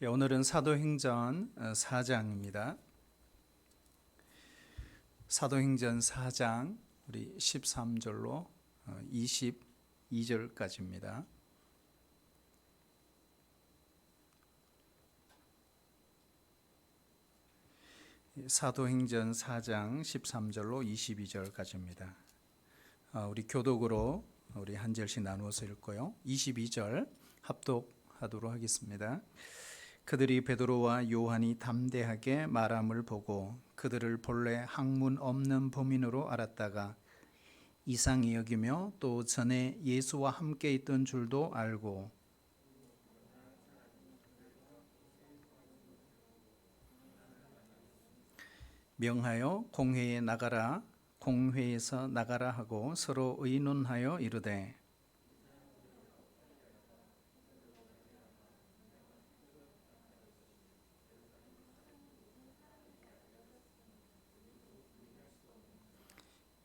오늘은 사도행전 4장입니다. 사도행전 4장 우리 13절로 22절까지입니다. 사도행전 4장 13절로 22절까지입니다. 우리 교독으로 우리 한 절씩 나누어서 읽고요. 22절 합독하도록 하겠습니다. 그들이 베드로와 요한이 담대하게 말함을 보고 그들을 본래 학문 없는 범인으로 알았다가 이상히 여기며 또 전에 예수와 함께 있던 줄도 알고 명하여 공회에서 나가라 하고 서로 의논하여 이르되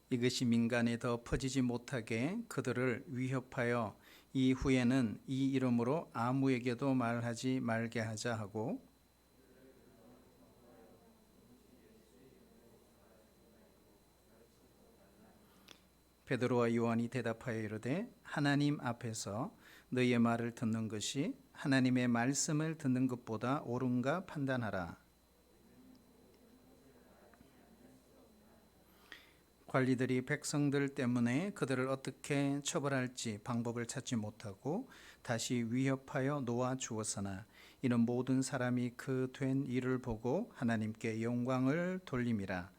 이것이 민간에 더 퍼지지 못하게 그들을 위협하여 이후에는 이 이름으로 아무에게도 말하지 말게 하자 하고 베드로와 요한이 대답하여 이르되 하나님 앞에서 너희의 말을 듣는 것이 하나님의 말씀을 듣는 것보다 옳은가 판단하라. 관리들이 백성들 때문에 그들을 어떻게 처벌할지 방법을 찾지 못하고 다시 위협하여 놓아 주었으나 이는 모든 사람이 그 된 일을 보고 하나님께 영광을 돌림이라.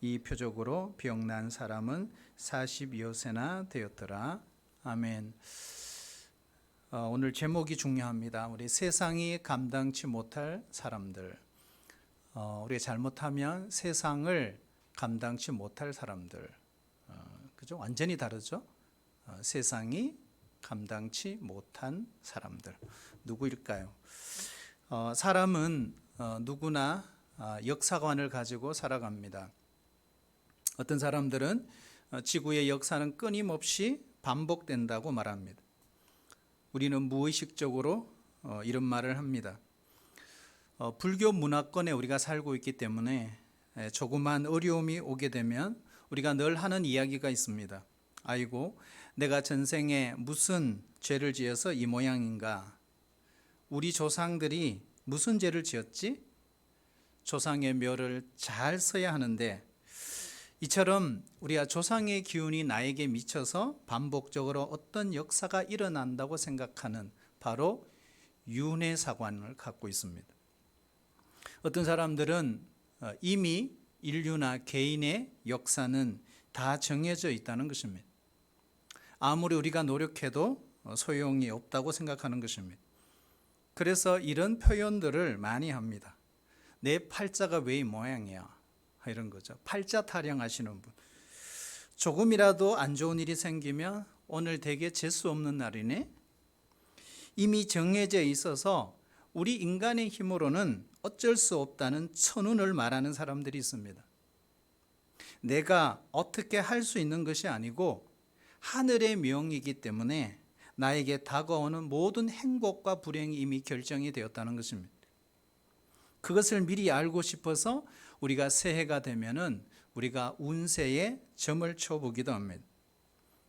이 표적으로 병난 사람은 40여세나 되었더라. 아멘. 오늘 제목이 중요합니다. 우리 세상이 감당치 못할 사람들. 우리가 잘못하면 세상을 감당치 못할 사람들, 그죠? 완전히 다르죠? 세상이 감당치 못한 사람들 누구일까요? 사람은 누구나 역사관을 가지고 살아갑니다. 어떤 사람들은 지구의 역사는 끊임없이 반복된다고 말합니다. 우리는 무의식적으로 이런 말을 합니다. 불교 문화권에 우리가 살고 있기 때문에 조그만 어려움이 오게 되면 우리가 늘 하는 이야기가 있습니다. 아이고, 내가 전생에 무슨 죄를 지어서 이 모양인가? 우리 조상들이 무슨 죄를 지었지? 조상의 묘를 잘 써야 하는데 이처럼 우리가 조상의 기운이 나에게 미쳐서 반복적으로 어떤 역사가 일어난다고 생각하는 바로 윤회사관을 갖고 있습니다. 어떤 사람들은 이미 인류나 개인의 역사는 다 정해져 있다는 것입니다. 아무리 우리가 노력해도 소용이 없다고 생각하는 것입니다. 그래서 이런 표현들을 많이 합니다. 내 팔자가 왜 이 모양이야? 이런 거죠. 팔자 타령하시는 분. 조금이라도 안 좋은 일이 생기면 오늘 되게 재수 없는 날이네. 이미 정해져 있어서 우리 인간의 힘으로는 어쩔 수 없다는 천운을 말하는 사람들이 있습니다. 내가 어떻게 할 수 있는 것이 아니고 하늘의 명이기 때문에 나에게 다가오는 모든 행복과 불행이 이미 결정이 되었다는 것입니다. 그것을 미리 알고 싶어서 우리가 새해가 되면은 우리가 운세에 점을 쳐보기도 합니다.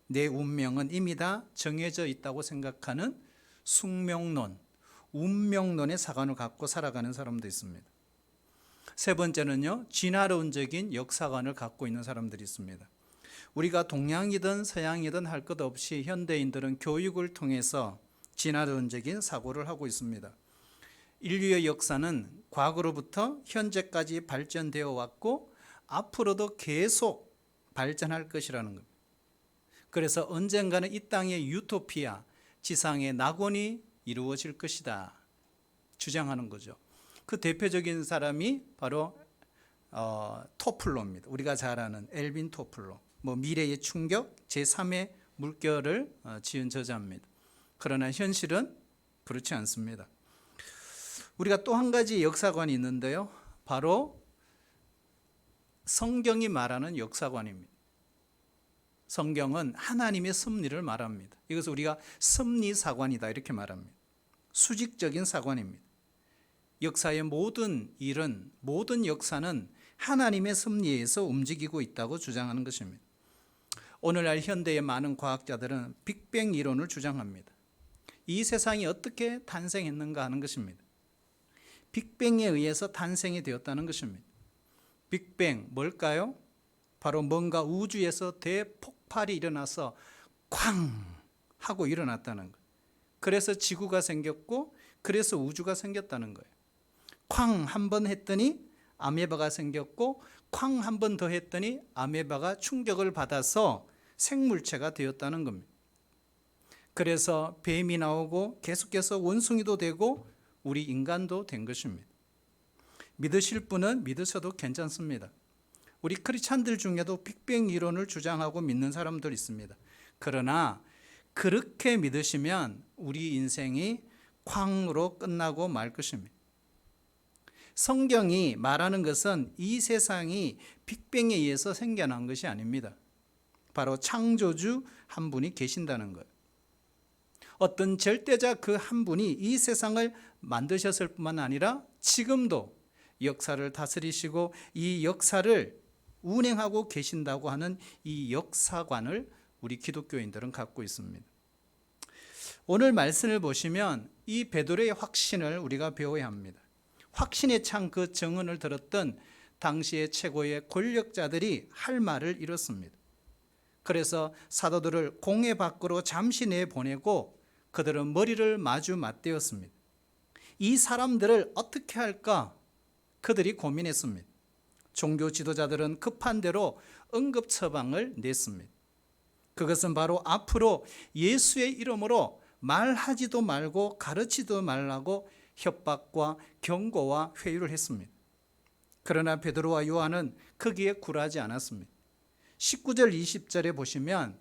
내 운명은 이미 다 정해져 있다고 생각하는 숙명론, 운명론의 사관을 갖고 살아가는 사람도 있습니다. 세 번째는요, 진화론적인 역사관을 갖고 있는 사람들이 있습니다. 우리가 동양이든 서양이든 할 것 없이 현대인들은 교육을 통해서 진화론적인 사고를 하고 있습니다. 인류의 역사는 과거로부터 현재까지 발전되어 왔고 앞으로도 계속 발전할 것이라는 겁니다. 그래서 언젠가는 이 땅의 유토피아, 지상의 낙원이 이루어질 것이다 주장하는 거죠. 그 대표적인 사람이 바로 토플로입니다. 우리가 잘 아는 엘빈 토플로. 미래의 충격 제3의 물결을 지은 저자입니다. 그러나 현실은 그렇지 않습니다. 우리가 또 한 가지 역사관이 있는데요. 바로 성경이 말하는 역사관입니다. 성경은 하나님의 섭리를 말합니다. 이것을 우리가 섭리사관이다 이렇게 말합니다. 수직적인 사관입니다. 역사의 모든 일은, 모든 역사는 하나님의 섭리에서 움직이고 있다고 주장하는 것입니다. 오늘날 현대의 많은 과학자들은 빅뱅 이론을 주장합니다. 이 세상이 어떻게 탄생했는가 하는 것입니다. 빅뱅에 의해서 탄생이 되었다는 것입니다. 빅뱅 뭘까요? 바로 뭔가 우주에서 대폭발이 일어나서 쾅 하고 일어났다는 거예요. 그래서 지구가 생겼고 그래서 우주가 생겼다는 거예요. 쾅 한 번 했더니 아메바가 생겼고 쾅 한 번 더 했더니 아메바가 충격을 받아서 생물체가 되었다는 겁니다. 그래서 뱀이 나오고 계속해서 원숭이도 되고 우리 인간도 된 것입니다. 믿으실 분은 믿으셔도 괜찮습니다. 우리 크리스찬들 중에도 빅뱅 이론을 주장하고 믿는 사람들 있습니다. 그러나 그렇게 믿으시면 우리 인생이 쾅으로 끝나고 말 것입니다. 성경이 말하는 것은 이 세상이 빅뱅에 의해서 생겨난 것이 아닙니다. 바로 창조주 한 분이 계신다는 거예요. 어떤 절대자 그 한 분이 이 세상을 만드셨을 뿐만 아니라 지금도 역사를 다스리시고 이 역사를 운행하고 계신다고 하는 이 역사관을 우리 기독교인들은 갖고 있습니다. 오늘 말씀을 보시면 이 베드로의 확신을 우리가 배워야 합니다. 확신에 찬 그 정언을 들었던 당시의 최고의 권력자들이 할 말을 이뤘습니다. 그래서 사도들을 공회 밖으로 잠시 내보내고 그들은 머리를 마주 맞대었습니다. 이 사람들을 어떻게 할까? 그들이 고민했습니다. 종교 지도자들은 급한 대로 응급 처방을 냈습니다. 그것은 바로 앞으로 예수의 이름으로 말하지도 말고 가르치지도 말라고 협박과 경고와 회유를 했습니다. 그러나 베드로와 요한은 거기에 굴하지 않았습니다. 19절 20절에 보시면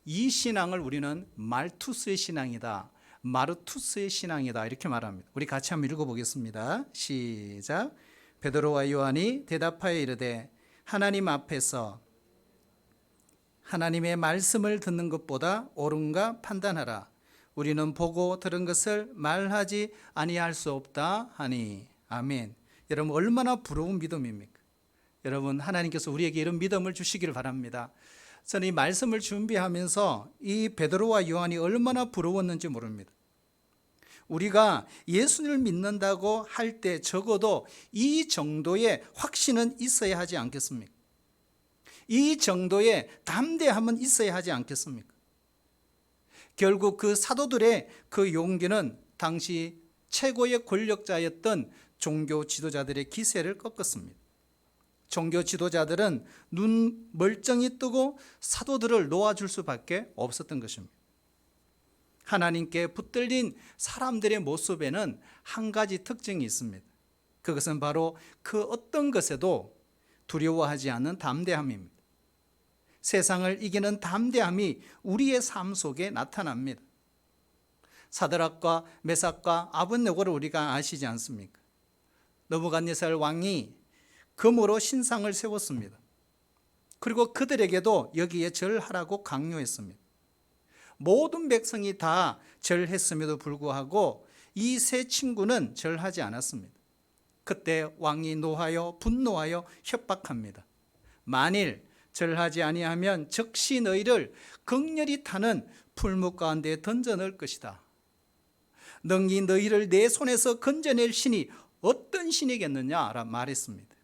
이 신앙을 우리는 말투스의 신앙이다, 마르투스의 신앙이다 이렇게 말합니다. 우리 같이 한번 읽어보겠습니다. 시작. 베드로와 요한이 대답하여 이르되 하나님 앞에서 하나님의 말씀을 듣는 것보다 옳은가 판단하라. 우리는 보고 들은 것을 말하지 아니할 수 없다 하니. 아멘. 여러분 얼마나 부러운 믿음입니까? 여러분 하나님께서 우리에게 이런 믿음을 주시기를 바랍니다. 저는 이 말씀을 준비하면서 이 베드로와 요한이 얼마나 부러웠는지 모릅니다. 우리가 예수를 믿는다고 할 때 적어도 이 정도의 확신은 있어야 하지 않겠습니까? 이 정도의 담대함은 있어야 하지 않겠습니까? 결국 그 사도들의 그 용기는 당시 최고의 권력자였던 종교 지도자들의 기세를 꺾었습니다. 종교 지도자들은 눈 멀쩡히 뜨고 사도들을 놓아줄 수밖에 없었던 것입니다. 하나님께 붙들린 사람들의 모습에는 한 가지 특징이 있습니다. 그것은 바로 그 어떤 것에도 두려워하지 않는 담대함입니다. 세상을 이기는 담대함이 우리의 삶 속에 나타납니다. 사드락과 메삭과 아벳네고를 우리가 아시지 않습니까? 느부갓네살 왕이 금으로 신상을 세웠습니다. 그리고 그들에게도 여기에 절하라고 강요했습니다. 모든 백성이 다 절했음에도 불구하고 이 세 친구는 절하지 않았습니다. 그때 왕이 노하여 분노하여 협박합니다. 만일 절하지 아니하면 즉시 너희를 극렬히 타는 풀무 가운데 던져 넣을 것이다. 능히 너희를 내 손에서 건져낼 신이 어떤 신이겠느냐라 말했습니다.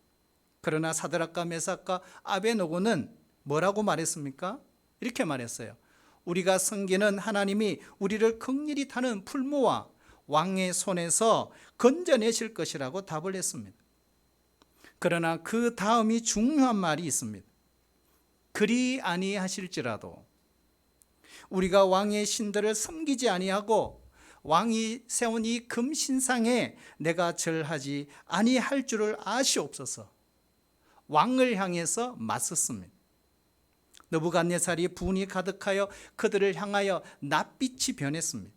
그러나 사드락과 메삭과 아벳네고는 뭐라고 말했습니까? 이렇게 말했어요. 우리가 섬기는 하나님이 우리를 극렬히 타는 풀무와 왕의 손에서 건져내실 것이라고 답을 했습니다. 그러나 그 다음이 중요한 말이 있습니다. 그리 아니하실지라도 우리가 왕의 신들을 섬기지 아니하고 왕이 세운 이 금신상에 내가 절하지 아니할 줄을 아시옵소서. 왕을 향해서 맞섰습니다. 느부갓네살이 분이 가득하여 그들을 향하여 낯빛이 변했습니다.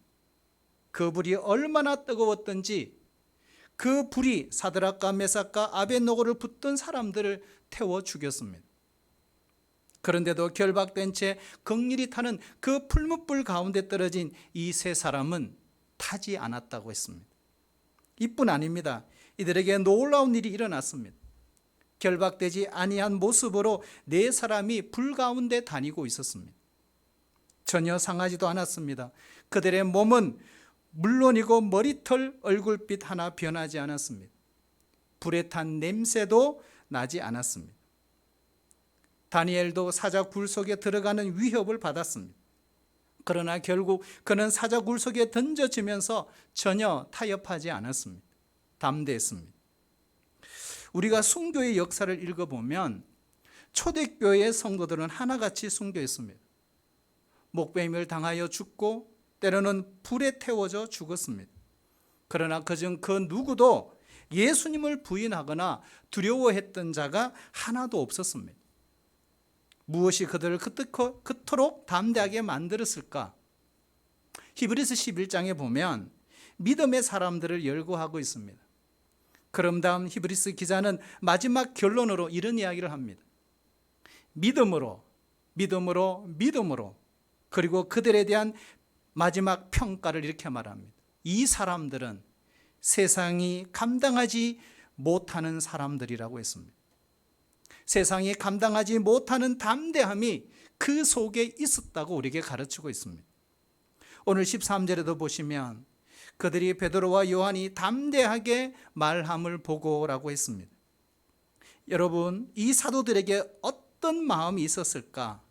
그 불이 얼마나 뜨거웠던지 그 불이 사드락과 메삭과 아벳네고를 붙든 사람들을 태워 죽였습니다. 그런데도 결박된 채 극렬히 타는 그 풀무불 가운데 떨어진 이 세 사람은 타지 않았다고 했습니다. 이뿐 아닙니다. 이들에게 놀라운 일이 일어났습니다. 결박되지 아니한 모습으로 네 사람이 불 가운데 다니고 있었습니다. 전혀 상하지도 않았습니다. 그들의 몸은 물론이고 머리털, 얼굴빛 하나 변하지 않았습니다. 불에 탄 냄새도 나지 않았습니다. 다니엘도 사자 굴 속에 들어가는 위협을 받았습니다. 그러나 결국 그는 사자 굴 속에 던져지면서 전혀 타협하지 않았습니다. 담대했습니다. 우리가 순교의 역사를 읽어보면 초대교회의 성도들은 하나같이 순교했습니다. 목베임을 당하여 죽고 때로는 불에 태워져 죽었습니다. 그러나 그중 그 누구도 예수님을 부인하거나 두려워했던 자가 하나도 없었습니다. 무엇이 그들을 그토록 담대하게 만들었을까? 히브리서 11장에 보면 믿음의 사람들을 열거하고 있습니다. 그럼 다음 히브리서 기자는 마지막 결론으로 이런 이야기를 합니다. 믿음으로 그리고 그들에 대한 마지막 평가를 이렇게 말합니다. 이 사람들은 세상이 감당하지 못하는 사람들이라고 했습니다. 세상이 감당하지 못하는 담대함이 그 속에 있었다고 우리에게 가르치고 있습니다. 오늘 13절에도 보시면 그들이 베드로와 요한이 담대하게 말함을 보고라고 했습니다. 여러분, 이 사도들에게 어떤 마음이 있었을까?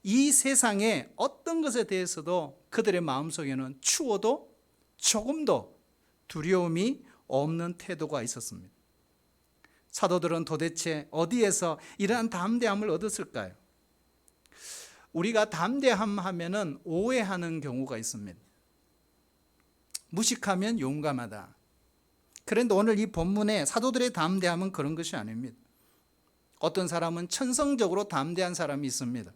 이 세상에 어떤 것에 대해서도 그들의 마음속에는 추워도 조금도 두려움이 없는 태도가 있었습니다. 사도들은 도대체 어디에서 이러한 담대함을 얻었을까요? 우리가 담대함 하면은 오해하는 경우가 있습니다. 무식하면 용감하다. 그런데 오늘 이 본문에 사도들의 담대함은 그런 것이 아닙니다. 어떤 사람은 천성적으로 담대한 사람이 있습니다.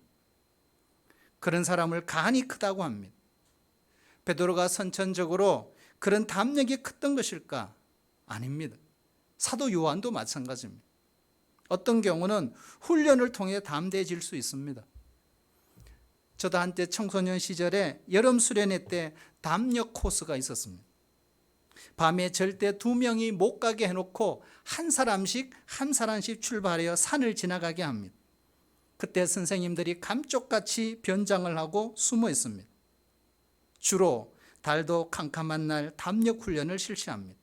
그런 사람을 간이 크다고 합니다. 베드로가 선천적으로 그런 담력이 컸던 것일까? 아닙니다. 사도 요한도 마찬가지입니다. 어떤 경우는 훈련을 통해 담대해질 수 있습니다. 저도 한때 청소년 시절에 여름 수련회 때 담력 코스가 있었습니다. 밤에 절대 2명이 못 가게 해놓고 한 사람씩 출발하여 산을 지나가게 합니다. 그때 선생님들이 감쪽같이 변장을 하고 숨어 있습니다. 주로 달도 캄캄한 날 담력 훈련을 실시합니다.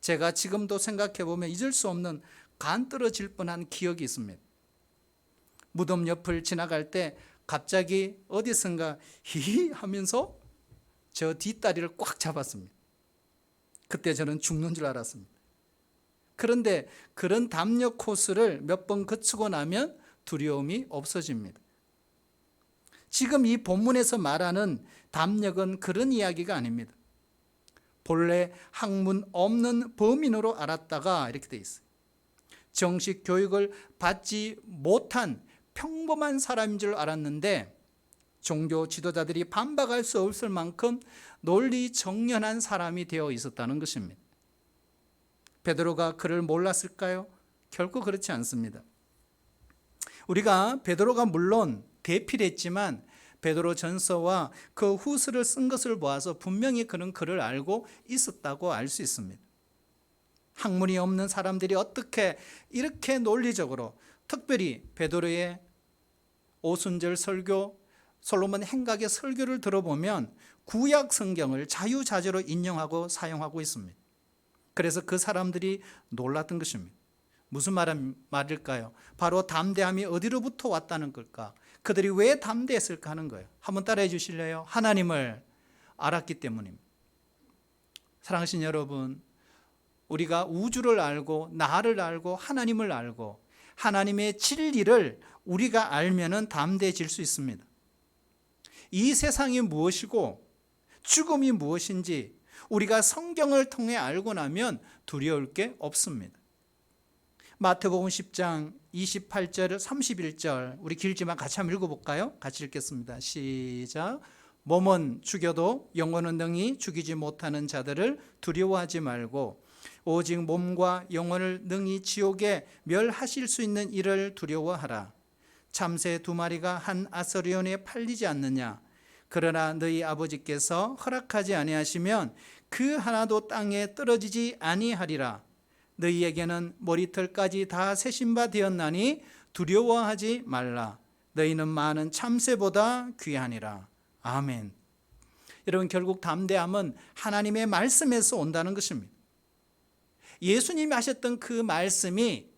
제가 지금도 생각해보면 잊을 수 없는 간 떨어질 뻔한 기억이 있습니다. 무덤 옆을 지나갈 때 갑자기 어디선가 히히 하면서 저 뒷다리를 꽉 잡았습니다. 그때 저는 죽는 줄 알았습니다. 그런데 그런 담력 코스를 몇 번 거치고 나면 두려움이 없어집니다. 지금 이 본문에서 말하는 담력은 그런 이야기가 아닙니다. 본래 학문 없는 범인으로 알았다가 이렇게 돼 있어요. 정식 교육을 받지 못한 평범한 사람인 줄 알았는데 종교 지도자들이 반박할 수 없을 만큼 논리 정연한 사람이 되어 있었다는 것입니다. 베드로가 그를 몰랐을까요? 결코 그렇지 않습니다. 우리가 베드로가 물론 대필했지만 베드로 전서와 그 후서를 쓴 것을 보아서 분명히 그는 그를 알고 있었다고 알 수 있습니다. 학문이 없는 사람들이 어떻게 이렇게 논리적으로, 특별히 베드로의 오순절 설교, 솔로몬 행각의 설교를 들어보면 구약 성경을 자유자재로 인용하고 사용하고 있습니다. 그래서 그 사람들이 놀랐던 것입니다. 무슨 말일까요? 바로 담대함이 어디로부터 왔다는 걸까? 그들이 왜 담대했을까 하는 거예요. 한번 따라해 주실래요? 하나님을 알았기 때문입니다. 사랑하신 여러분, 우리가 우주를 알고 나를 알고 하나님을 알고 하나님의 진리를 우리가 알면은 담대해질 수 있습니다. 이 세상이 무엇이고 죽음이 무엇인지 우리가 성경을 통해 알고 나면 두려울 게 없습니다. 마태복음 10장 28절 31절 우리 길지만 같이 한번 읽어볼까요? 같이 읽겠습니다. 시작. 몸은 죽여도 영혼은 능히 죽이지 못하는 자들을 두려워하지 말고 오직 몸과 영혼을 능히 지옥에 멸하실 수 있는 이를 두려워하라. 참새 2마리가 한 아서리온에 팔리지 않느냐? 그러나 너희 아버지께서 허락하지 아니하시면 그 하나도 땅에 떨어지지 아니하리라. 너희에게는 머리털까지 다 세신 바 되었나니 두려워하지 말라. 너희는 많은 참새보다 귀하니라. 아멘. 여러분, 결국 담대함은 하나님의 말씀에서 온다는 것입니다. 예수님이 하셨던 그 말씀이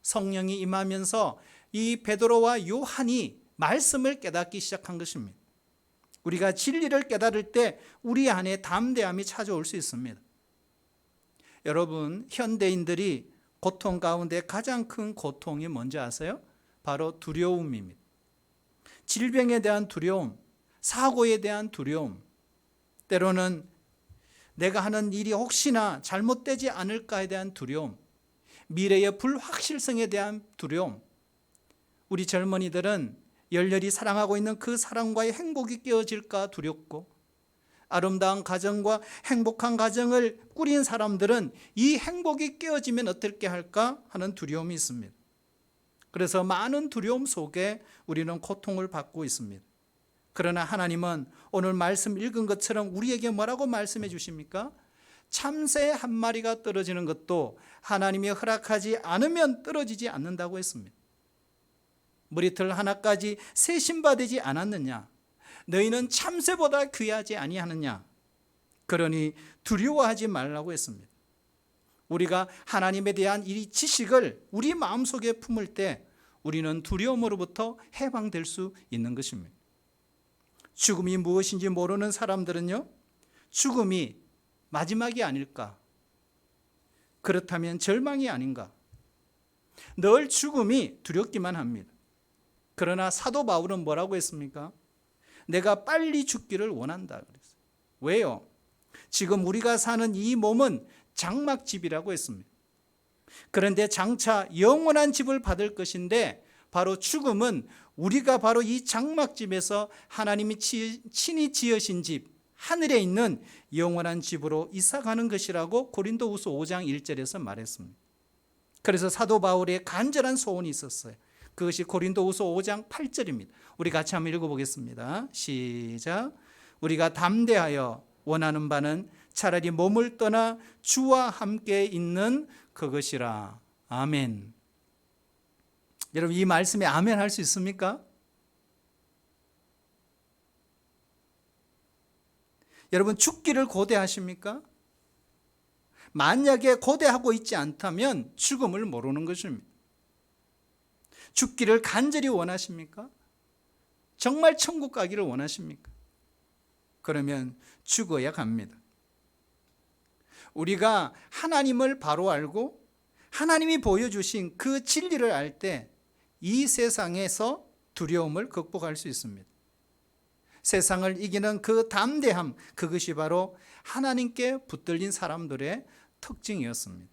성령이 임하면서 이 베드로와 요한이 말씀을 깨닫기 시작한 것입니다. 우리가 진리를 깨달을 때 우리 안에 담대함이 찾아올 수 있습니다. 여러분, 현대인들이 고통 가운데 가장 큰 고통이 뭔지 아세요? 바로 두려움입니다. 질병에 대한 두려움, 사고에 대한 두려움, 때로는 내가 하는 일이 혹시나 잘못되지 않을까에 대한 두려움, 미래의 불확실성에 대한 두려움. 우리 젊은이들은 열렬히 사랑하고 있는 그 사랑과의 행복이 깨어질까 두렵고, 아름다운 가정과 행복한 가정을 꾸린 사람들은 이 행복이 깨어지면 어떻게 할까 하는 두려움이 있습니다. 그래서 많은 두려움 속에 우리는 고통을 받고 있습니다. 그러나 하나님은 오늘 말씀 읽은 것처럼 우리에게 뭐라고 말씀해 주십니까? 참새 한 마리가 떨어지는 것도 하나님이 허락하지 않으면 떨어지지 않는다고 했습니다. 머리털 하나까지 세신바되지 않았느냐? 너희는 참새보다 귀하지 아니하느냐? 그러니 두려워하지 말라고 했습니다. 우리가 하나님에 대한 이 지식을 우리 마음속에 품을 때 우리는 두려움으로부터 해방될 수 있는 것입니다. 죽음이 무엇인지 모르는 사람들은요, 죽음이 마지막이 아닐까? 그렇다면 절망이 아닌가? 늘 죽음이 두렵기만 합니다. 그러나 사도 바울은 뭐라고 했습니까? 내가 빨리 죽기를 원한다 그랬어요. 왜요? 지금 우리가 사는 이 몸은 장막집이라고 했습니다. 그런데 장차 영원한 집을 받을 것인데, 바로 죽음은 우리가 바로 이 장막집에서 하나님이 친히 지으신 집, 하늘에 있는 영원한 집으로 이사가는 것이라고 고린도후서 5장 1절에서 말했습니다. 그래서 사도 바울의 간절한 소원이 있었어요. 그것이 고린도후서 5장 8절입니다. 우리 같이 한번 읽어보겠습니다. 시작. 우리가 담대하여 원하는 바는 차라리 몸을 떠나 주와 함께 있는 그것이라. 아멘. 여러분, 이 말씀에 아멘 할 수 있습니까? 여러분, 죽기를 고대하십니까? 만약에 고대하고 있지 않다면 죽음을 모르는 것입니다. 죽기를 간절히 원하십니까? 정말 천국 가기를 원하십니까? 그러면 죽어야 갑니다. 우리가 하나님을 바로 알고 하나님이 보여주신 그 진리를 알 때 이 세상에서 두려움을 극복할 수 있습니다. 세상을 이기는 그 담대함, 그것이 바로 하나님께 붙들린 사람들의 특징이었습니다.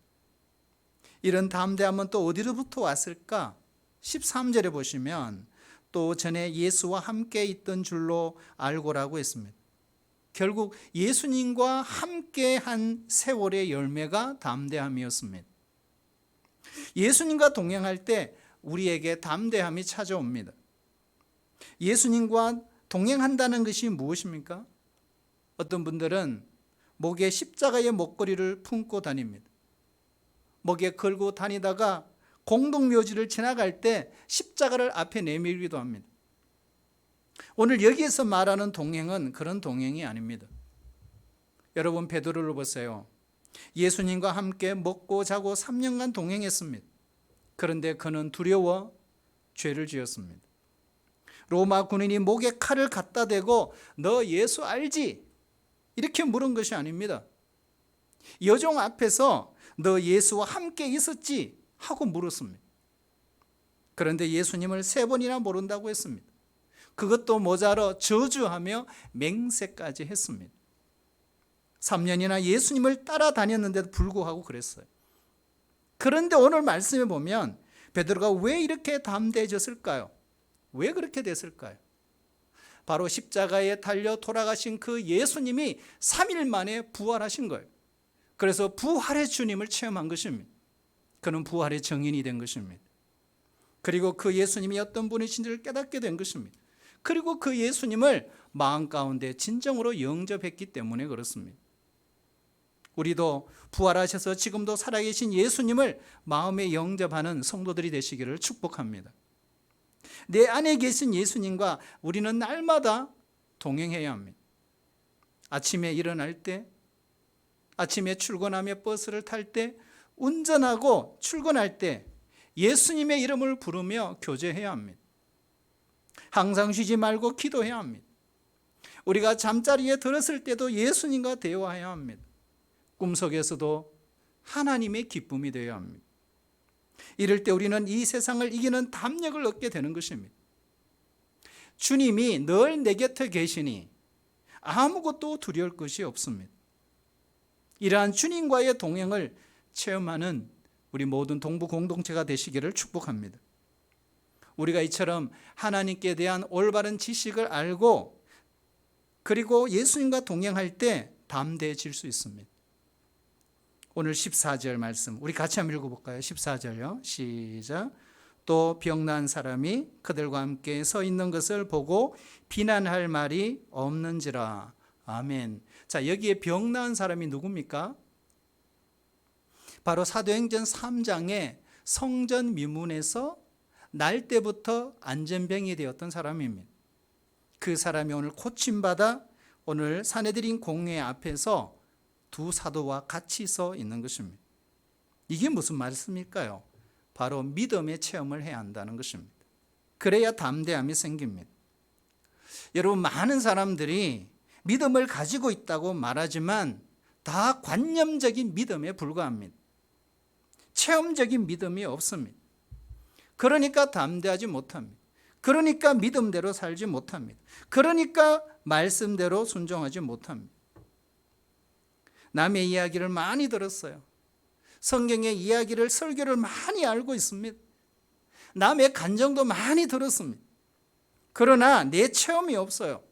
이런 담대함은 또 어디로부터 왔을까? 13절에 보시면 또 전에 예수와 함께 있던 줄로 알고라고 했습니다. 결국 예수님과 함께한 세월의 열매가 담대함이었습니다. 예수님과 동행할 때 우리에게 담대함이 찾아옵니다. 예수님과 동행한다는 것이 무엇입니까? 어떤 분들은 목에 십자가의 목걸이를 품고 다닙니다. 목에 걸고 다니다가 공동묘지를 지나갈 때 십자가를 앞에 내밀기도 합니다. 오늘 여기에서 말하는 동행은 그런 동행이 아닙니다. 여러분, 베드로를 보세요. 예수님과 함께 먹고 자고 3년간 동행했습니다. 그런데 그는 두려워 죄를 지었습니다. 로마 군인이 목에 칼을 갖다 대고 너 예수 알지? 이렇게 물은 것이 아닙니다. 여종 앞에서 너 예수와 함께 있었지? 하고 물었습니다. 그런데 예수님을 3번이나 모른다고 했습니다. 그것도 모자라 저주하며 맹세까지 했습니다. 3년이나 예수님을 따라다녔는데도 불구하고 그랬어요. 그런데 오늘 말씀에 보면 베드로가 왜 이렇게 담대해졌을까요? 왜 그렇게 됐을까요? 바로 십자가에 달려 돌아가신 그 예수님이 3일 만에 부활하신 거예요. 그래서 부활의 주님을 체험한 것입니다. 그는 부활의 증인이 된 것입니다. 그리고 그 예수님이 어떤 분이신지를 깨닫게 된 것입니다. 그리고 그 예수님을 마음 가운데 진정으로 영접했기 때문에 그렇습니다. 우리도 부활하셔서 지금도 살아계신 예수님을 마음에 영접하는 성도들이 되시기를 축복합니다. 내 안에 계신 예수님과 우리는 날마다 동행해야 합니다. 아침에 일어날 때, 아침에 출근하며 버스를 탈 때, 운전하고 출근할 때 예수님의 이름을 부르며 교제해야 합니다. 항상 쉬지 말고 기도해야 합니다. 우리가 잠자리에 들었을 때도 예수님과 대화해야 합니다. 꿈속에서도 하나님의 기쁨이 되어야 합니다. 이럴 때 우리는 이 세상을 이기는 담력을 얻게 되는 것입니다. 주님이 늘 내 곁에 계시니 아무것도 두려울 것이 없습니다. 이러한 주님과의 동행을 체험하는 우리 모든 동부 공동체가 되시기를 축복합니다. 우리가 이처럼 하나님께 대한 올바른 지식을 알고 그리고 예수님과 동행할 때 담대해질 수 있습니다. 오늘 14절 말씀 우리 같이 한번 읽어볼까요? 14절요. 시작. 또 병난 사람이 그들과 함께 서 있는 것을 보고 비난할 말이 없는지라. 아멘. 자, 여기에 병난 사람이 누굽니까? 바로 사도행전 3장의 성전 미문에서 날 때부터 안전병이 되었던 사람입니다. 그 사람이 오늘 고침받아 오늘 산헤드린 공회 앞에서 두 사도와 같이 서 있는 것입니다. 이게 무슨 말씀일까요? 바로 믿음의 체험을 해야 한다는 것입니다. 그래야 담대함이 생깁니다. 여러분, 많은 사람들이 믿음을 가지고 있다고 말하지만 다 관념적인 믿음에 불과합니다. 체험적인 믿음이 없습니다. 그러니까 담대하지 못합니다. 그러니까 믿음대로 살지 못합니다. 그러니까 말씀대로 순종하지 못합니다. 남의 이야기를 많이 들었어요. 성경의 이야기를, 설교를 많이 알고 있습니다. 남의 간증도 많이 들었습니다. 그러나 내 체험이 없어요.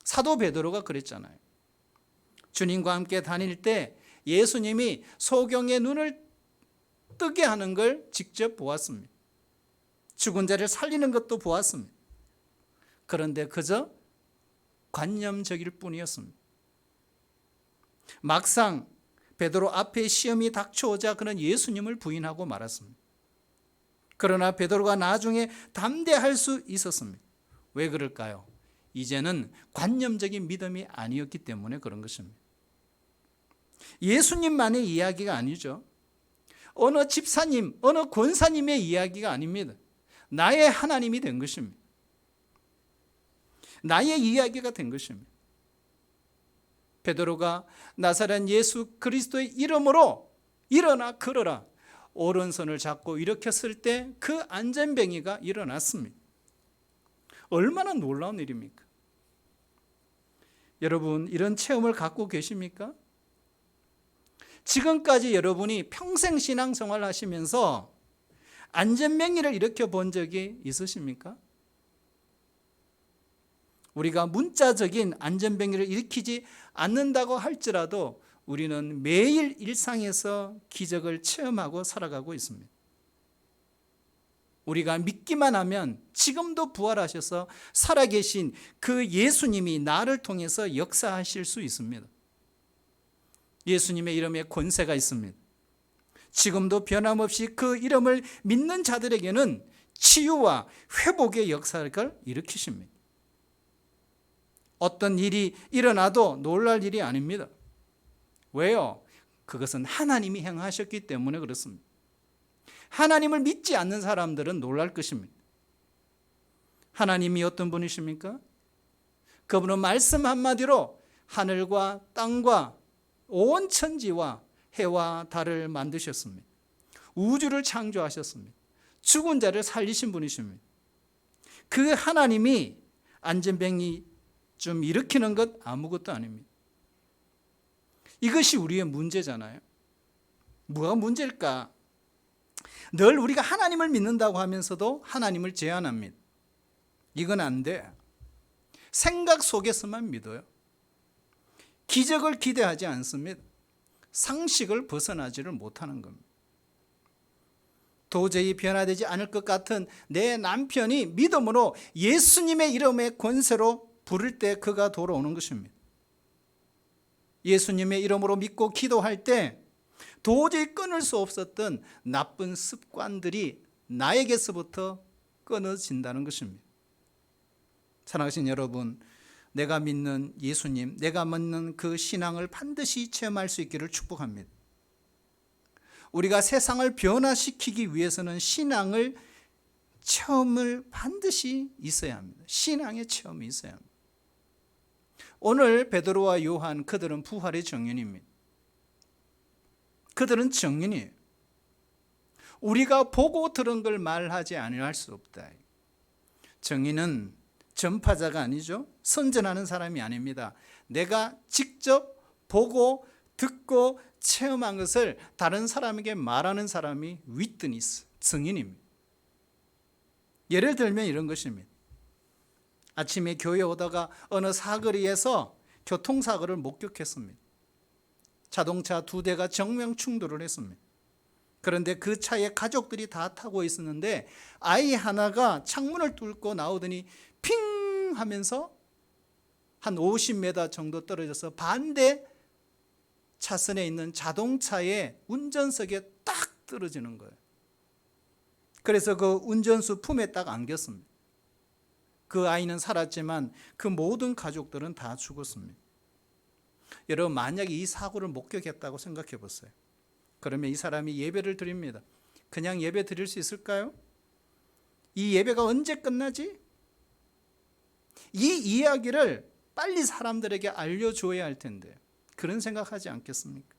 사도 베드로가 그랬잖아요. 주님과 함께 다닐 때 예수님이 소경의 눈을 뜨게 하는 걸 직접 보았습니다. 죽은 자를 살리는 것도 보았습니다. 그런데 그저 관념적일 뿐이었습니다. 막상 베드로 앞에 시험이 닥쳐오자 그는 예수님을 부인하고 말았습니다. 그러나 베드로가 나중에 담대할 수 있었습니다. 왜 그럴까요? 이제는 관념적인 믿음이 아니었기 때문에 그런 것입니다. 예수님만의 이야기가 아니죠. 어느 집사님, 어느 권사님의 이야기가 아닙니다. 나의 하나님이 된 것입니다. 나의 이야기가 된 것입니다. 베드로가 나사렛 예수 그리스도의 이름으로 일어나 걸어라 오른손을 잡고 일으켰을 때 그 안전병이가 일어났습니다. 얼마나 놀라운 일입니까? 여러분, 이런 체험을 갖고 계십니까? 지금까지 여러분이 평생 신앙생활 하시면서 안전병리를 일으켜 본 적이 있으십니까? 우리가 문자적인 안전병리를 일으키지 않는다고 할지라도 우리는 매일 일상에서 기적을 체험하고 살아가고 있습니다. 우리가 믿기만 하면 지금도 부활하셔서 살아계신 그 예수님이 나를 통해서 역사하실 수 있습니다. 예수님의 이름에 권세가 있습니다. 지금도 변함없이 그 이름을 믿는 자들에게는 치유와 회복의 역사를 일으키십니다. 어떤 일이 일어나도 놀랄 일이 아닙니다. 왜요? 그것은 하나님이 행하셨기 때문에 그렇습니다. 하나님을 믿지 않는 사람들은 놀랄 것입니다. 하나님이 어떤 분이십니까? 그분은 말씀 한마디로 하늘과 땅과 온 천지와 해와 달을 만드셨습니다. 우주를 창조하셨습니다. 죽은 자를 살리신 분이십니다. 그 하나님이 안전병이 좀 일으키는 것 아무것도 아닙니다. 이것이 우리의 문제잖아요. 뭐가 문제일까? 늘 우리가 하나님을 믿는다고 하면서도 하나님을 제한합니다. 이건 안 돼. 생각 속에서만 믿어요. 기적을 기대하지 않습니다. 상식을 벗어나지를 못하는 겁니다. 도저히 변화되지 않을 것 같은 내 남편이 믿음으로 예수님의 이름의 권세로 부를 때 그가 돌아오는 것입니다. 예수님의 이름으로 믿고 기도할 때 도저히 끊을 수 없었던 나쁜 습관들이 나에게서부터 끊어진다는 것입니다. 사랑하신 여러분, 내가 믿는 예수님, 내가 믿는 그 신앙을 반드시 체험할 수 있기를 축복합니다. 우리가 세상을 변화시키기 위해서는 신앙을 체험을 반드시 있어야 합니다. 신앙의 체험이 있어야 합니다. 오늘 베드로와 요한, 그들은 부활의 증인입니다. 그들은 증인이에요. 우리가 보고 들은 걸 말하지 아니할 수 없다. 증인은 전파자가 아니죠. 선전하는 사람이 아닙니다. 내가 직접 보고 듣고 체험한 것을 다른 사람에게 말하는 사람이 위트니스, 증인입니다. 예를 들면 이런 것입니다. 아침에 교회 오다가 어느 사거리에서 교통사고를 목격했습니다. 자동차 2대가 정면 충돌을 했습니다. 그런데 그 차에 가족들이 다 타고 있었는데 아이 하나가 창문을 뚫고 나오더니 핑 하면서 한 50m 정도 떨어져서 반대 차선에 있는 자동차의 운전석에 딱 떨어지는 거예요. 그래서 그 운전수 품에 딱 안겼습니다. 그 아이는 살았지만 그 모든 가족들은 다 죽었습니다. 여러분, 만약에 이 사고를 목격했다고 생각해 보세요. 그러면 이 사람이 예배를 드립니다. 그냥 예배 드릴 수 있을까요? 이 예배가 언제 끝나지? 이 이야기를 빨리 사람들에게 알려줘야 할 텐데 그런 생각하지 않겠습니까?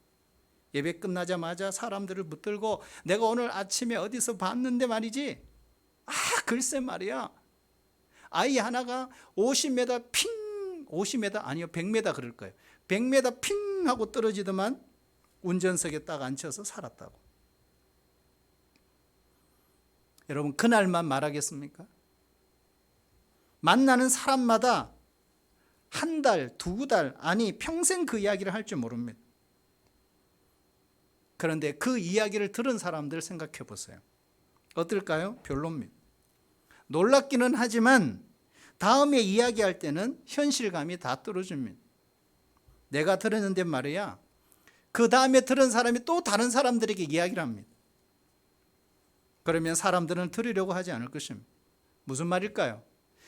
예배 끝나자마자 사람들을 붙들고 내가 오늘 아침에 어디서 봤는데 말이지, 글쎄 말이야, 아이 하나가 50m 핑, 50m 아니요 100m 그럴 거예요. 100m 핑 하고 떨어지더만 운전석에 딱 앉혀서 살았다고. 여러분, 그날만 말하겠습니까? 만나는 사람마다 한 달, 2달, 아니 평생 그 이야기를 할 줄 모릅니다. 그런데 그 이야기를 들은 사람들 생각해 보세요. 어떨까요? 별로입니다. 놀랍기는 하지만 다음에 이야기할 때는 현실감이 다 떨어집니다. 내가 들었는데 말이야, 그 다음에 들은 사람이 또 다른 사람들에게 이야기를 합니다. 그러면 사람들은 들으려고 하지 않을 것입니다. 무슨 말일까요?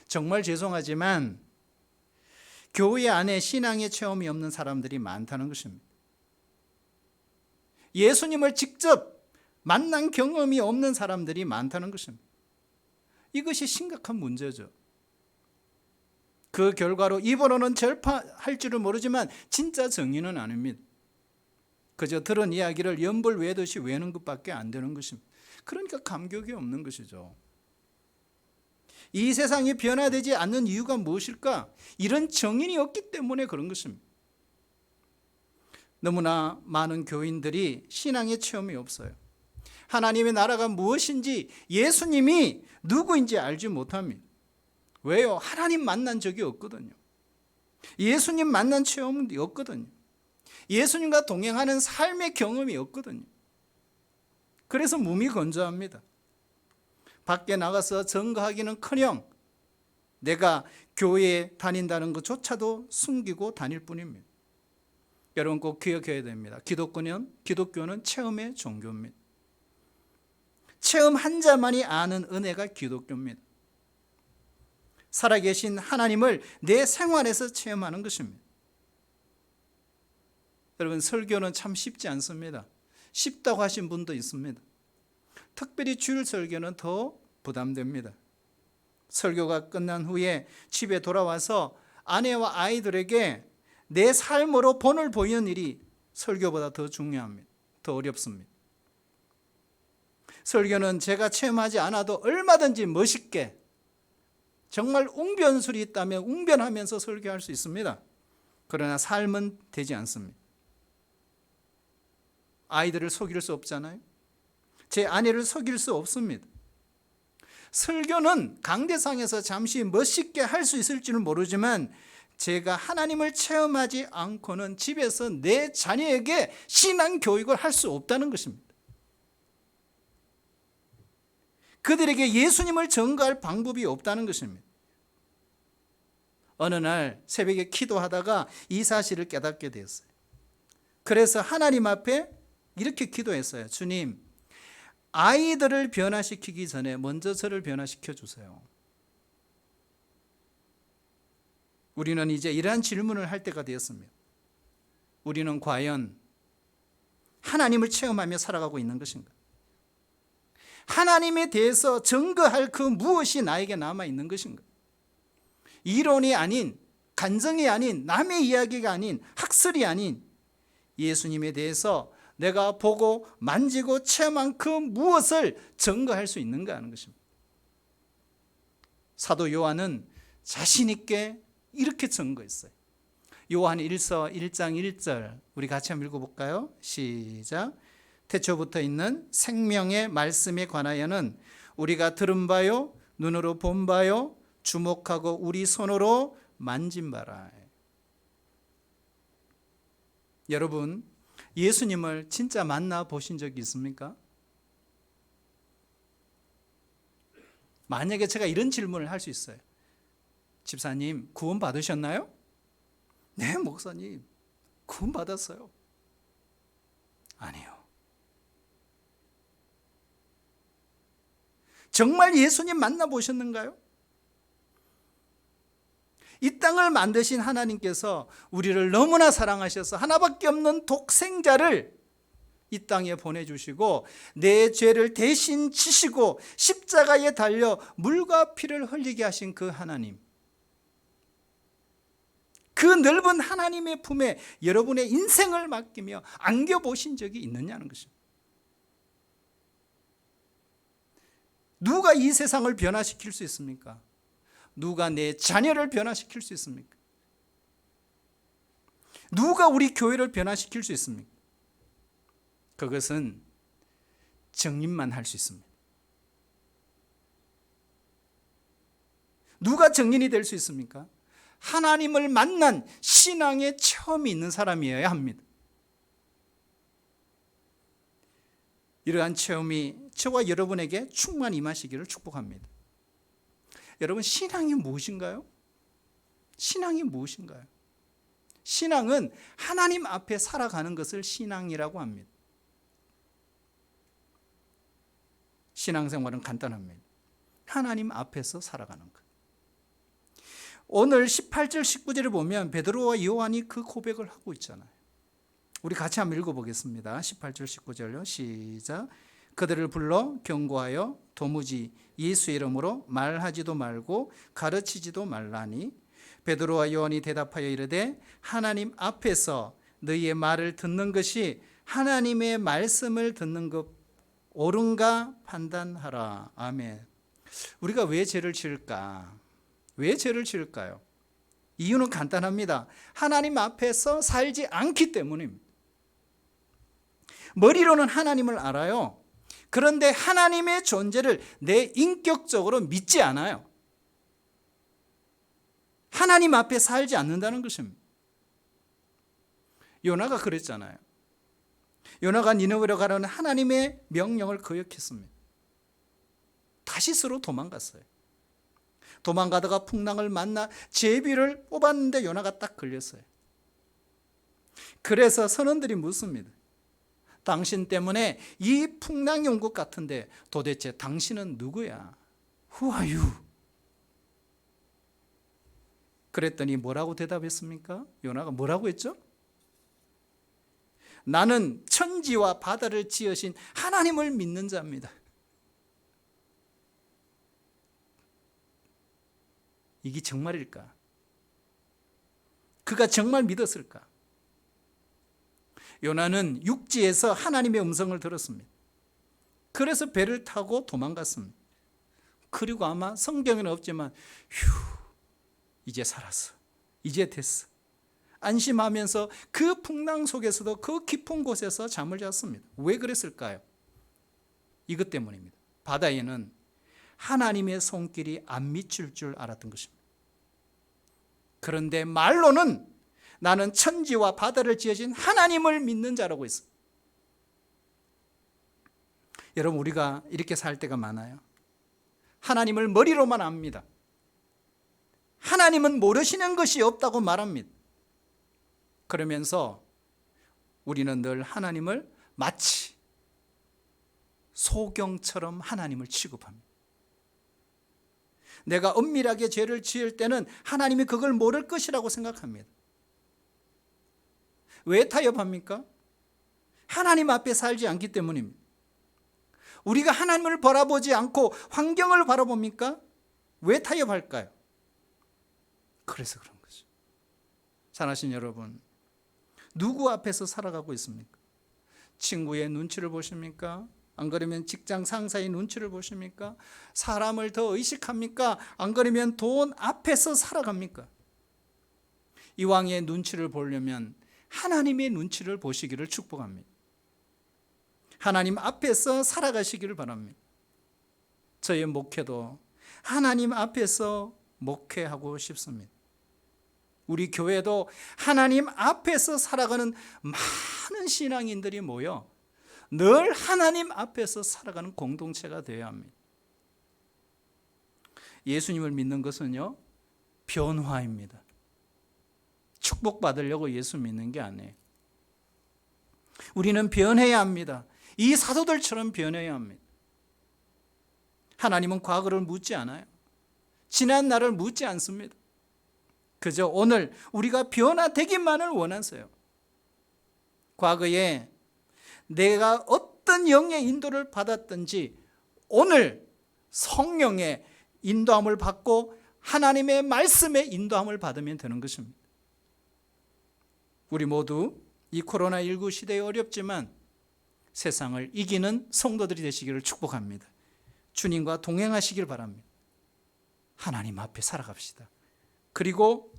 정말 죄송하지만 교회 안에 신앙의 체험이 없는 사람들이 많다는 것입니다. 예수님을 직접 만난 경험이 없는 사람들이 많다는 것입니다. 이것이 심각한 문제죠. 그 결과로 입으로는 절파할 줄은 모르지만 진짜 정의는 아닙니다. 그저 들은 이야기를 연불 외듯이 외는 것밖에 안 되는 것입니다. 그러니까 감격이 없는 것이죠. 이 세상이 변화되지 않는 이유가 무엇일까? 이런 정인이 없기 때문에 그런 것입니다. 너무나 많은 교인들이 신앙의 체험이 없어요. 하나님의 나라가 무엇인지, 예수님이 누구인지 알지 못합니다. 왜요? 하나님 만난 적이 없거든요. 예수님 만난 체험이 없거든요. 예수님과 동행하는 삶의 경험이 없거든요. 그래서 무미건조합니다. 밖에 나가서 증거하기는커녕 내가 교회에 다닌다는 것조차도 숨기고 다닐 뿐입니다. 여러분 꼭 기억해야 됩니다. 기독교는 체험의 종교입니다. 체험 한 자만이 아는 은혜가 기독교입니다. 살아계신 하나님을 내 생활에서 체험하는 것입니다. 여러분, 설교는 참 쉽지 않습니다. 쉽다고 하신 분도 있습니다. 특별히 주일 설교는 더 부담됩니다. 설교가 끝난 후에 집에 돌아와서 아내와 아이들에게 내 삶으로 본을 보이는 일이 설교보다 더 중요합니다. 더 어렵습니다. 설교는 제가 체험하지 않아도 얼마든지 멋있게, 정말 웅변술이 있다면 웅변하면서 설교할 수 있습니다. 그러나 삶은 되지 않습니다. 아이들을 속일 수 없잖아요. 제 아내를 속일 수 없습니다. 설교는 강대상에서 잠시 멋있게 할 수 있을지는 모르지만 제가 하나님을 체험하지 않고는 집에서 내 자녀에게 신앙 교육을 할 수 없다는 것입니다. 그들에게 예수님을 전가할 방법이 없다는 것입니다. 어느 날 새벽에 기도하다가 이 사실을 깨닫게 되었어요. 그래서 하나님 앞에 이렇게 기도했어요. 주님, 아이들을 변화시키기 전에 먼저 저를 변화시켜 주세요. 우리는 이제 이러한 질문을 할 때가 되었습니다. 우리는 과연 하나님을 체험하며 살아가고 있는 것인가? 하나님에 대해서 증거할 그 무엇이 나에게 남아 있는 것인가? 이론이 아닌, 간증이 아닌, 남의 이야기가 아닌, 학설이 아닌 예수님에 대해서 내가 보고 만지고 체험한 그 무엇을 증거할 수 있는가 하는 것입니다. 사도 요한은 자신 있게 이렇게 증거했어요. 요한 1서 1장 1절 우리 같이 한번 읽어볼까요? 시작. 태초부터 있는 생명의 말씀에 관하여는 우리가 들은 바요, 눈으로 본 바요, 주목하고 우리 손으로 만진 바라. 여러분, 예수님을 진짜 만나 보신 적이 있습니까? 만약에 제가 이런 질문을 할 수 있어요. 집사님, 구원 받으셨나요? 네, 목사님, 구원 받았어요. 아니요. 정말 예수님 만나보셨는가요? 이 땅을 만드신 하나님께서 우리를 너무나 사랑하셔서 하나밖에 없는 독생자를 이 땅에 보내주시고 내 죄를 대신 지시고 십자가에 달려 물과 피를 흘리게 하신 그 하나님, 그 넓은 하나님의 품에 여러분의 인생을 맡기며 안겨보신 적이 있느냐는 것입니다. 누가 이 세상을 변화시킬 수 있습니까? 누가 내 자녀를 변화시킬 수 있습니까? 누가 우리 교회를 변화시킬 수 있습니까? 그것은 정인만 할 수 있습니다. 누가 정인이 될 수 있습니까? 하나님을 만난 신앙의 체험이 있는 사람이어야 합니다. 이러한 체험이 저와 여러분에게 충만히 임하시기를 축복합니다. 여러분, 신앙이 무엇인가요? 신앙이 무엇인가요? 신앙은 하나님 앞에 살아가는 것을 신앙이라고 합니다. 신앙생활은 간단합니다. 하나님 앞에서 살아가는 것. 오늘 18절 19절을 보면 베드로와 요한이 그 고백을 하고 있잖아요. 우리 같이 한번 읽어보겠습니다. 18절 19절요. 시작. 그들을 불러 경고하여 도무지 예수의 이름으로 말하지도 말고 가르치지도 말라니 베드로와 요한이 대답하여 이르되 하나님 앞에서 너희의 말을 듣는 것이 하나님의 말씀을 듣는 것 옳은가 판단하라. 아멘. 우리가 왜 죄를 지을까? 왜 죄를 지을까요? 이유는 간단합니다. 하나님 앞에서 살지 않기 때문입니다. 머리로는 하나님을 알아요. 그런데 하나님의 존재를 내 인격적으로 믿지 않아요. 하나님 앞에 살지 않는다는 것입니다. 요나가 그랬잖아요. 요나가 니느웨로 가라는 하나님의 명령을 거역했습니다. 다시스로 도망갔어요. 도망가다가 풍랑을 만나 제비를 뽑았는데 요나가 딱 걸렸어요. 그래서 선원들이 묻습니다. 당신 때문에 이 풍랑이 온 것 같은데 도대체 당신은 누구야? Who are you? 그랬더니 뭐라고 대답했습니까? 요나가 뭐라고 했죠? 나는 천지와 바다를 지으신 하나님을 믿는 자입니다. 이게 정말일까? 그가 정말 믿었을까? 요나는 육지에서 하나님의 음성을 들었습니다. 그래서 배를 타고 도망갔습니다. 그리고 아마 성경에는 없지만 이제 살았어. 이제 됐어. 안심하면서 그 풍랑 속에서도 그 깊은 곳에서 잠을 잤습니다. 왜 그랬을까요? 이것 때문입니다. 바다에는 하나님의 손길이 안 미칠 줄 알았던 것입니다. 그런데 말로는 나는 천지와 바다를 지으신 하나님을 믿는 자라고 했어요. 여러분, 우리가 이렇게 살 때가 많아요. 하나님을 머리로만 압니다. 하나님은 모르시는 것이 없다고 말합니다. 그러면서 우리는 늘 하나님을 마치 소경처럼 하나님을 취급합니다. 내가 은밀하게 죄를 지을 때는 하나님이 그걸 모를 것이라고 생각합니다. 왜 타협합니까? 하나님 앞에 살지 않기 때문입니다. 우리가 하나님을 바라보지 않고 환경을 바라봅니까? 왜 타협할까요? 그래서 그런 거죠. 사랑하신 여러분, 누구 앞에서 살아가고 있습니까? 친구의 눈치를 보십니까? 안 그러면 직장 상사의 눈치를 보십니까? 사람을 더 의식합니까? 안 그러면 돈 앞에서 살아갑니까? 이왕의 눈치를 보려면 하나님의 눈치를 보시기를 축복합니다. 하나님 앞에서 살아가시기를 바랍니다. 저의 목회도 하나님 앞에서 목회하고 싶습니다. 우리 교회도 하나님 앞에서 살아가는 많은 신앙인들이 모여 늘 하나님 앞에서 살아가는 공동체가 되어야 합니다. 예수님을 믿는 것은요, 변화입니다. 축복받으려고 예수 믿는 게 아니에요. 우리는 변해야 합니다. 이 사도들처럼 변해야 합니다. 하나님은 과거를 묻지 않아요. 지난 날을 묻지 않습니다. 그저 오늘 우리가 변화되기만을 원하세요. 과거에 내가 어떤 영의 인도를 받았든지 오늘 성령의 인도함을 받고 하나님의 말씀의 인도함을 받으면 되는 것입니다. 우리 모두 이 코로나19 시대에 어렵지만 세상을 이기는 성도들이 되시기를 축복합니다. 주님과 동행하시길 바랍니다. 하나님 앞에 살아갑시다. 그리고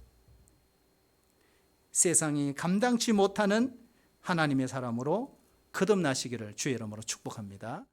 세상이 감당치 못하는 하나님의 사람으로 거듭나시기를 주의 이름으로 축복합니다.